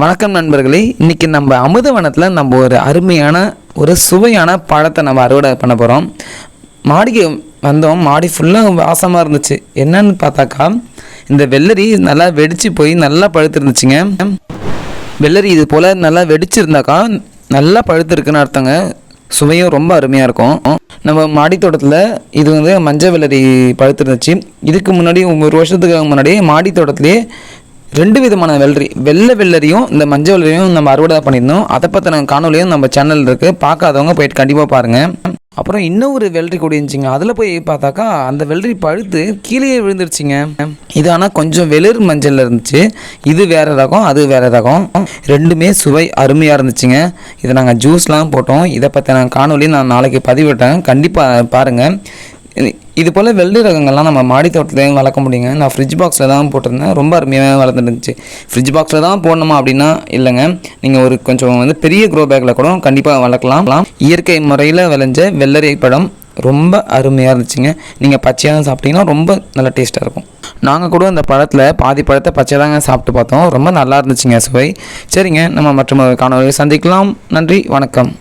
வணக்கம் நண்பர்களே. இன்றைக்கி நம்ம அமுதவனத்தில் நம்ம ஒரு அருமையான ஒரு சுவையான பழத்தை நம்ம அறுவடை பண்ண போகிறோம். மாடிக்கு வந்தோம். மாடி ஃபுல்லாக வாசமாக இருந்துச்சு. என்னன்னு பார்த்தாக்கா இந்த வெள்ளரி நல்லா வெடித்து போய் நல்லா பழுத்துருந்துச்சுங்க. வெள்ளரி இது போல் நல்லா வெடிச்சிருந்தாக்கா நல்லா பழுத்துருக்குன்னு அர்த்தங்க. சுவையும் ரொம்ப அருமையாக இருக்கும். நம்ம மாடி தோட்டத்தில் இது மஞ்சள் வெள்ளரி பழுத்துருந்துச்சு. இதுக்கு முன்னாடி 1 வருஷத்துக்கு முன்னாடி மாடி தோட்டத்துலேயே 2 விதமான வெள்ளை வெள்ளரியும் இந்த மஞ்சள் வெள்ளரியும் நம்ம அறுவடை பண்ணியிருந்தோம். அதை பற்றின காணொலியும் நம்ம சேனல் இருக்குது. பார்க்காதவங்க போயிட்டு கண்டிப்பாக பாருங்கள். அப்புறம் இன்னும் ஒரு வெள்ளரி கொடி இருந்துச்சுங்க. அதில் போய் பார்த்தாக்கா அந்த வெள்ளரி பழுத்து கீழே விழுந்துருச்சுங்க. இது ஆனால் கொஞ்சம் வெளிர் மஞ்சள் இருந்துச்சு. இது வேறு ரகம், அது வேறு ரகம். ரெண்டுமே சுவை அருமையாக இருந்துச்சுங்க. இதை நாங்கள் ஜூஸ்லாம் போட்டோம். இதை பற்றின காணொலி நான் நாளைக்கு பதிவிட்டேன். கண்டிப்பாக பாருங்கள். இது போல் வெள்ளரி ரகங்கள்லாம் நம்ம மாடி தோட்டத்துலேயும் வளர்க்க முடியுங்க. நான் ஃப்ரிட்ஜ் பாக்ஸில் தான் போட்டிருந்தேன். ரொம்ப அருமையாக வளர்ந்துருந்துச்சு. ஃப்ரிட்ஜ் பாக்ஸில் தான் போடணுமா அப்படின்னா இல்லைங்க. நீங்கள் ஒரு கொஞ்சம் பெரிய க்ரோ பேக்கில் கூட கண்டிப்பாக வளர்க்கலாம். இயற்கை முறையில் விளைஞ்ச வெள்ளரி பழம் ரொம்ப அருமையாக இருந்துச்சுங்க. நீங்கள் பச்சையாக சாப்பிட்டீங்கன்னா ரொம்ப நல்லா டேஸ்ட்டாக இருக்கும். நாங்கள் கூட அந்த பழத்தில் பாதி பழத்தை பச்சை தாங்க சாப்பிட்டு பார்த்தோம். ரொம்ப நல்லா இருந்துச்சுங்க சுவை. சரிங்க, நம்ம மற்றொரு காணொலியை சந்திக்கலாம். நன்றி, வணக்கம்.